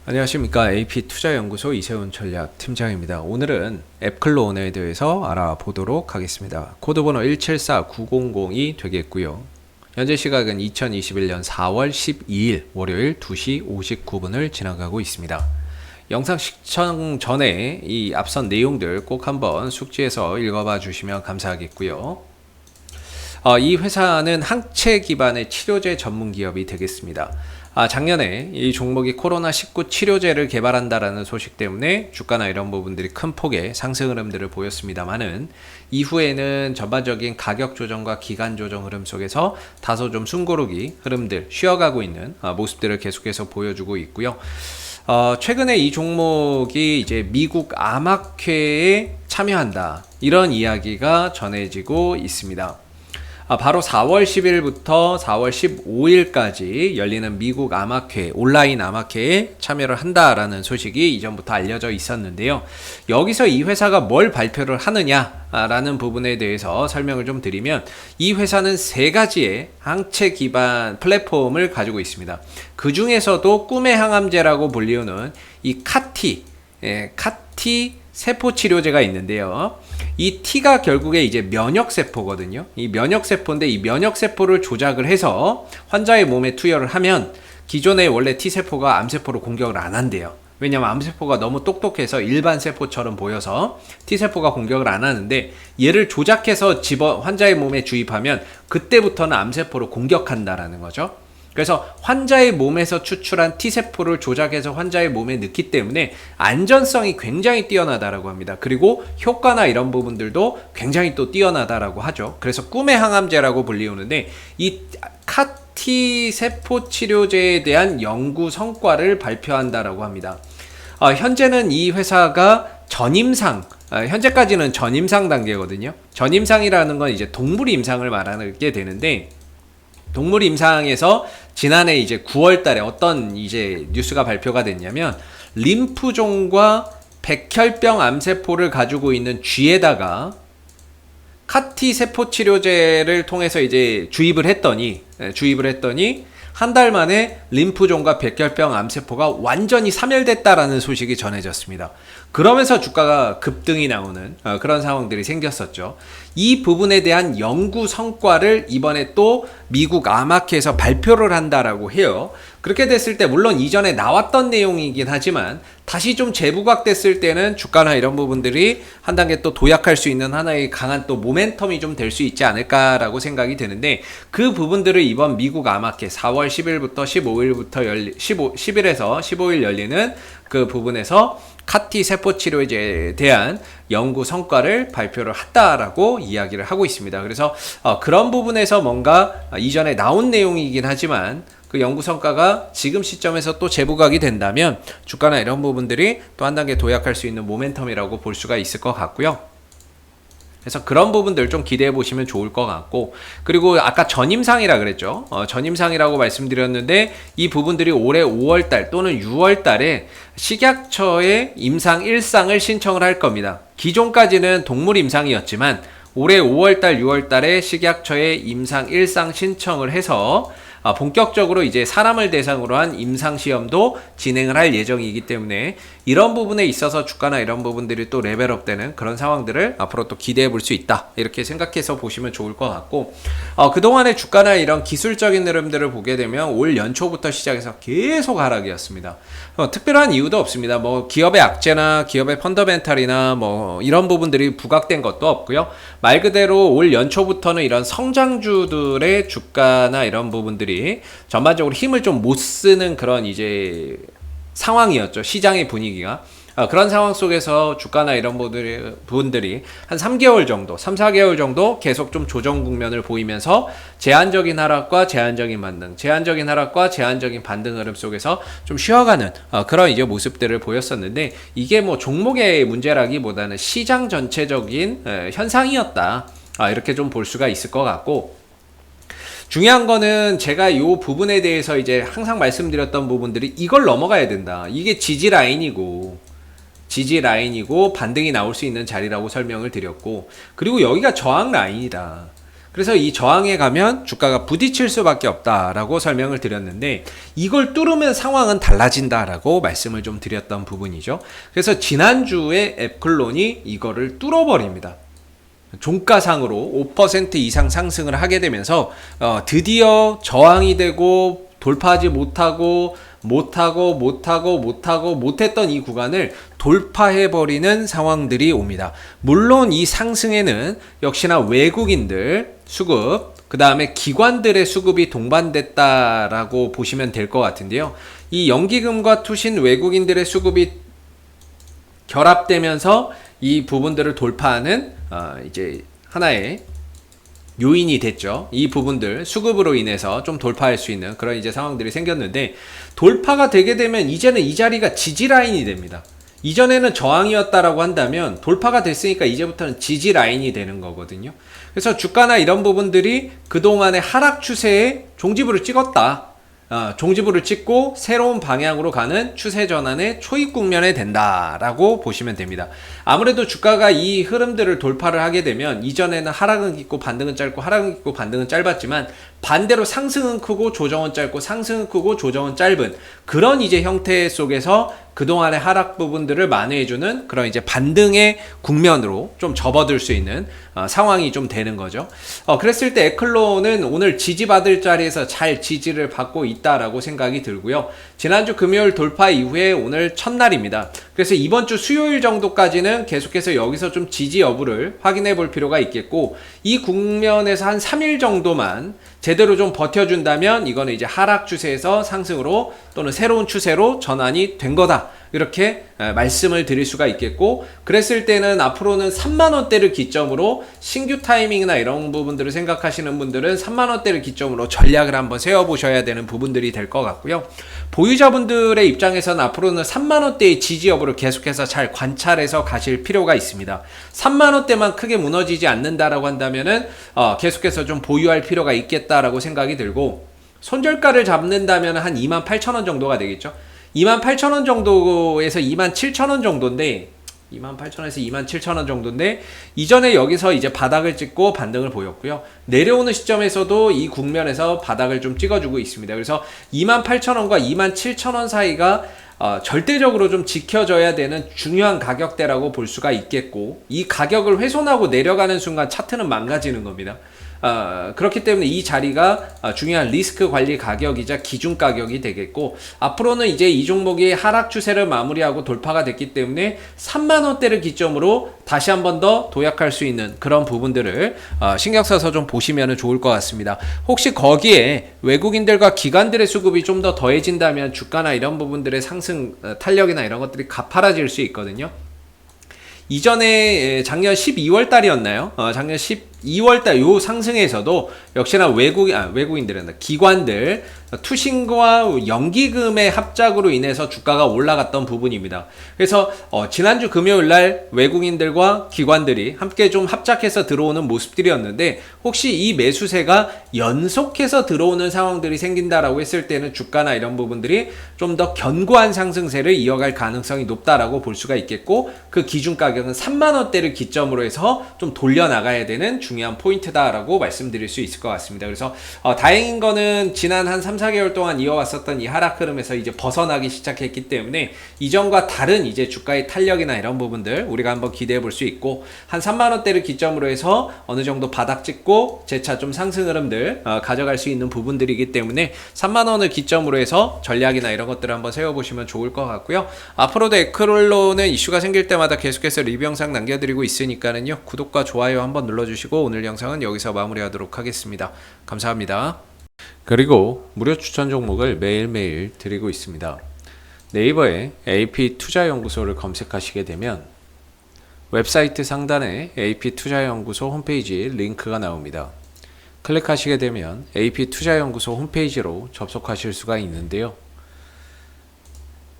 안녕하십니까. AP투자연구소 이세훈 전략팀장입니다. 오늘은 앱클론에 대해서 알아보도록 하겠습니다. 코드번호 174900이 되겠고요. 현재 시각은 2021년 4월 12일 월요일 2시 59분을 지나가고 있습니다. 영상 시청 전에 이 앞선 내용들 꼭 한번 숙지해서 읽어봐 주시면 감사하겠고요. 이 회사는 항체 기반의 치료제 전문 기업이 되겠습니다. 작년에 이 종목이 코로나19 치료제를 개발한다라는 소식 때문에 주가나 이런 부분들이 큰 폭의 상승 흐름들을 보였습니다만은 이후에는 전반적인 가격 조정과 기간 조정 흐름 속에서 다소 좀 숨고르기 흐름들 쉬어가고 있는 모습들을 계속해서 보여주고 있고요. 최근에 이 종목이 이제 미국 암학회에 참여한다 이런 이야기가 전해지고 있습니다. 바로 4월 10일부터 4월 15일까지 열리는 미국 암학회, 온라인 암학회에 참여를 한다라는 소식이 이전부터 알려져 있었는데요. 여기서 이 회사가 뭘 발표를 하느냐라는 부분에 대해서 설명을 좀 드리면 이 회사는 세 가지의 항체 기반 플랫폼을 가지고 있습니다. 그 중에서도 꿈의 항암제라고 불리우는 이 카티 세포 치료제가 있는데요. 이 T가 결국에 이제 면역세포거든요. 이 면역세포인데 이 면역세포를 조작을 해서 환자의 몸에 투여를 하면 기존에 원래 T세포가 암세포를 공격을 안 한대요. 왜냐면 암세포가 너무 똑똑해서 일반 세포처럼 보여서 T세포가 공격을 안 하는데 얘를 조작해서 환자의 몸에 주입하면 그때부터는 암세포를 공격한다라는 거죠. 그래서 환자의 몸에서 추출한 T세포를 조작해서 환자의 몸에 넣기 때문에 안전성이 굉장히 뛰어나다라고 합니다. 그리고 효과나 이런 부분들도 굉장히 또 뛰어나다라고 하죠. 그래서 꿈의 항암제라고 불리우는데 이 CAR-T 세포 치료제에 대한 연구 성과를 발표한다라고 합니다. 현재는 이 회사가 전임상, 현재까지는 전임상 단계거든요. 전임상이라는 건 이제 동물 임상을 말하게 되는데 동물 임상에서 지난해 이제 9월 달에 어떤 이제 뉴스가 발표가 됐냐면 림프종과 백혈병 암세포를 가지고 있는 쥐에다가 카티 세포 치료제를 통해서 이제 주입을 했더니 한 달 만에 림프종과 백혈병 암세포가 완전히 사멸됐다라는 소식이 전해졌습니다. 그러면서 주가가 급등이 나오는 그런 상황들이 생겼었죠. 이 부분에 대한 연구 성과를 이번에 또 미국 암학회에서 발표를 한다라고 해요. 그렇게 됐을 때 물론 이전에 나왔던 내용이긴 하지만 다시 좀 재부각됐을 때는 주가나 이런 부분들이 한 단계 또 도약할 수 있는 하나의 강한 또 모멘텀이 좀 될 수 있지 않을까라고 생각이 드는데 그 부분들을 이번 미국 암학회 4월 10일부터 10일에서 15일 열리는 그 부분에서 카티 세포 치료제에 대한 연구 성과를 발표를 했다라고 이야기를 하고 있습니다. 그래서 그런 부분에서 뭔가 이전에 나온 내용이긴 하지만 그 연구 성과가 지금 시점에서 또 재부각이 된다면 주가나 이런 부분들이 또 한 단계 도약할 수 있는 모멘텀이라고 볼 수가 있을 것 같고요. 그래서 그런 부분들 좀 기대해 보시면 좋을 것 같고, 그리고 아까 전임상이라 그랬죠. 전임상이라고 말씀드렸는데 이 부분들이 올해 5월달 또는 6월달에 식약처에 임상 1상을 신청을 할 겁니다. 기존까지는 동물 임상이었지만 올해 5월달 6월달에 식약처에 임상 1상 신청을 해서 본격적으로 이제 사람을 대상으로 한 임상시험도 진행을 할 예정이기 때문에 이런 부분에 있어서 주가나 이런 부분들이 또 레벨업 되는 그런 상황들을 앞으로 또 기대해 볼 수 있다. 이렇게 생각해서 보시면 좋을 것 같고, 그동안의 주가나 이런 기술적인 흐름들을 보게 되면 올 연초부터 시작해서 계속 하락이었습니다. 특별한 이유도 없습니다. 뭐 기업의 악재나 기업의 펀더멘탈이나 뭐 이런 부분들이 부각된 것도 없고요. 말 그대로 올 연초부터는 이런 성장주들의 주가나 이런 부분들이 전반적으로 힘을 좀 못 쓰는 그런 이제 상황이었죠. 시장의 분위기가. 그런 상황 속에서 주가나 이런 부분들이 한 3개월 정도, 3, 4개월 정도 계속 좀 조정 국면을 보이면서 제한적인 하락과 제한적인 반등, 제한적인 하락과 제한적인 반등 흐름 속에서 좀 쉬어가는 그런 이제 모습들을 보였었는데 이게 뭐 종목의 문제라기보다는 시장 전체적인 현상이었다. 이렇게 좀 볼 수가 있을 것 같고, 중요한 거는 제가 이 부분에 대해서 이제 항상 말씀드렸던 부분들이 이걸 넘어가야 된다. 이게 지지 라인이고 반등이 나올 수 있는 자리라고 설명을 드렸고, 그리고 여기가 저항 라인이다. 그래서 이 저항에 가면 주가가 부딪힐 수밖에 없다라고 설명을 드렸는데 이걸 뚫으면 상황은 달라진다라고 말씀을 좀 드렸던 부분이죠. 그래서 지난주에 앱클론이 이거를 뚫어버립니다. 종가상으로 5% 이상 상승을 하게 되면서 드디어 저항이 되고 돌파하지 못했던 이 구간을 돌파해버리는 상황들이 옵니다. 물론 이 상승에는 역시나 외국인들 수급, 그 다음에 기관들의 수급이 동반됐다라고 보시면 될 것 같은데요. 이 연기금과 투신 외국인들의 수급이 결합되면서 이 부분들을 돌파하는 이제 하나의 요인이 됐죠. 이 부분들 수급으로 인해서 좀 돌파할 수 있는 그런 이제 상황들이 생겼는데 돌파가 되게 되면 이제는 이 자리가 지지 라인이 됩니다. 이전에는 저항이었다라고 한다면 돌파가 됐으니까 이제부터는 지지 라인이 되는 거거든요. 그래서 주가나 이런 부분들이 그동안의 하락 추세에 종지부를 찍었다. 종지부를 찍고 새로운 방향으로 가는 추세 전환의 초입 국면에 된다라고 보시면 됩니다. 아무래도 주가가 이 흐름들을 돌파를 하게 되면 이전에는 하락은 깊고 반등은 짧고 하락은 깊고 반등은 짧았지만 반대로 상승은 크고 조정은 짧고 상승은 크고 조정은 짧은 그런 이제 형태 속에서 그동안의 하락 부분들을 만회해주는 그런 이제 반등의 국면으로 좀 접어들 수 있는 상황이 좀 되는 거죠. 그랬을 때 에클론은 오늘 지지받을 자리에서 잘 지지를 받고 있다라고 생각이 들고요. 지난주 금요일 돌파 이후에 오늘 첫날입니다. 그래서 이번 주 수요일 정도까지는 계속해서 여기서 좀 지지 여부를 확인해 볼 필요가 있겠고 이 국면에서 한 3일 정도만 제대로 좀 버텨준다면 이거는 이제 하락 추세에서 상승으로 또는 새로운 추세로 전환이 된 거다. 이렇게 말씀을 드릴 수가 있겠고 그랬을 때는 앞으로는 3만원대를 기점으로 신규 타이밍이나 이런 부분들을 생각하시는 분들은 3만원대를 기점으로 전략을 한번 세워보셔야 되는 부분들이 될 것 같고요. 보유자분들의 입장에서는 앞으로는 3만원대의 지지 여부를 계속해서 잘 관찰해서 가실 필요가 있습니다. 3만원대만 크게 무너지지 않는다라고 한다면은 계속해서 좀 보유할 필요가 있겠다라고 생각이 들고 손절가를 잡는다면 한 28,000원 정도가 되겠죠. 28,000원 정도에서 27,000원 정도인데 28,000원에서 27,000원 정도인데 이전에 여기서 이제 바닥을 찍고 반등을 보였고요. 내려오는 시점에서도 이 국면에서 바닥을 좀 찍어주고 있습니다. 그래서 28,000원과 27,000원 사이가 절대적으로 좀 지켜져야 되는 중요한 가격대라고 볼 수가 있겠고 이 가격을 훼손하고 내려가는 순간 차트는 망가지는 겁니다. 그렇기 때문에 이 자리가 중요한 리스크 관리 가격이자 기준 가격이 되겠고 앞으로는 이제 이 종목이 하락 추세를 마무리하고 돌파가 됐기 때문에 3만원대를 기점으로 다시 한 번 더 도약할 수 있는 그런 부분들을 신경 써서 좀 보시면 좋을 것 같습니다. 혹시 거기에 외국인들과 기관들의 수급이 좀 더 더해진다면 주가나 이런 부분들의 상승 탄력이나 이런 것들이 가파라질 수 있거든요. 이전에 작년 12월 달이었나요? 작년 12월 달 요 상승에서도 역시나 외국인들은 기관들 투신과 연기금의 합작으로 인해서 주가가 올라갔던 부분입니다. 그래서 지난주 금요일 날 외국인들과 기관들이 함께 좀 합작해서 들어오는 모습들이었는데 혹시 이 매수세가 연속해서 들어오는 상황들이 생긴다라고 했을 때는 주가나 이런 부분들이 좀 더 견고한 상승세를 이어갈 가능성이 높다라고 볼 수가 있겠고 그 기준 가격은 3만원대를 기점으로 해서 좀 돌려나가야 되는 중요한 포인트다라고 말씀드릴 수 있을 것 같습니다. 그래서 다행인 거는 지난 한 3-4개월 동안 이어왔었던 이 하락 흐름에서 이제 벗어나기 시작했기 때문에 이전과 다른 이제 주가의 탄력이나 이런 부분들 우리가 한번 기대해 볼 수 있고 한 3만원대를 기점으로 해서 어느 정도 바닥 찍고 재차 좀 상승 흐름들 가져갈 수 있는 부분들이기 때문에 3만원을 기점으로 해서 전략이나 이런 것들을 한번 세워보시면 좋을 것 같고요. 앞으로도 에크롤로는 이슈가 생길 때마다 계속해서 리뷰 영상 남겨드리고 있으니까는요. 구독과 좋아요 한번 눌러주시고 오늘 영상은 여기서 마무리하도록 하겠습니다. 감사합니다. 그리고 무료 추천 종목을 매일매일 드리고 있습니다. 네이버에 AP투자연구소를 검색하시게 되면 웹사이트 상단에 AP투자연구소 홈페이지 링크가 나옵니다. 클릭하시게 되면 AP투자연구소 홈페이지로 접속하실 수가 있는데요.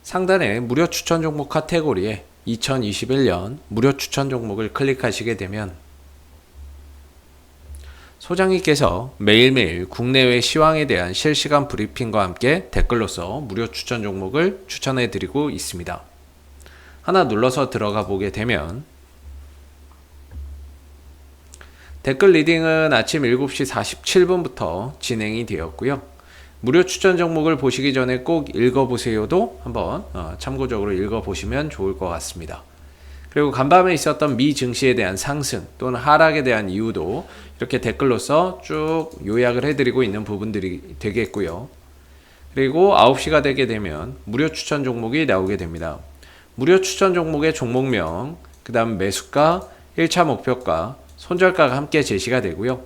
상단에 무료 추천 종목 카테고리에 2021년 무료 추천 종목을 클릭하시게 되면 소장님께서 매일매일 국내외 시황에 대한 실시간 브리핑과 함께 댓글로서 무료 추천 종목을 추천해 드리고 있습니다. 하나 눌러서 들어가 보게 되면 댓글 리딩은 아침 7시 47분부터 진행이 되었고요. 무료 추천 종목을 보시기 전에 꼭 읽어보세요도 한번 참고적으로 읽어보시면 좋을 것 같습니다. 그리고 간밤에 있었던 미 증시에 대한 상승 또는 하락에 대한 이유도 이렇게 댓글로서 쭉 요약을 해드리고 있는 부분들이 되겠고요. 그리고 9시가 되게 되면 무료 추천 종목이 나오게 됩니다. 무료 추천 종목의 종목명, 그 다음 매수가, 1차 목표가, 손절가가 함께 제시가 되고요.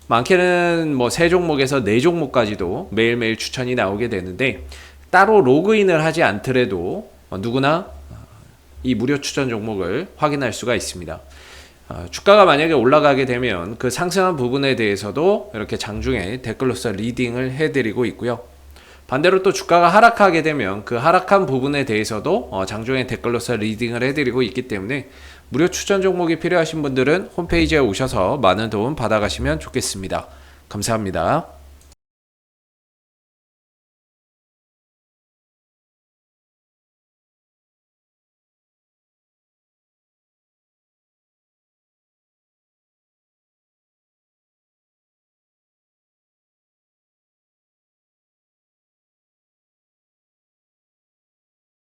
많게는 뭐 3종목에서 4종목까지도 매일매일 추천이 나오게 되는데 따로 로그인을 하지 않더라도 누구나 이 무료 추천 종목을 확인할 수가 있습니다. 주가가 만약에 올라가게 되면 그 상승한 부분에 대해서도 이렇게 장중에 댓글로서 리딩을 해드리고 있고요. 반대로 또 주가가 하락하게 되면 그 하락한 부분에 대해서도 장중에 댓글로서 리딩을 해드리고 있기 때문에 무료 추천 종목이 필요하신 분들은 홈페이지에 오셔서 많은 도움 받아가시면 좋겠습니다. 감사합니다.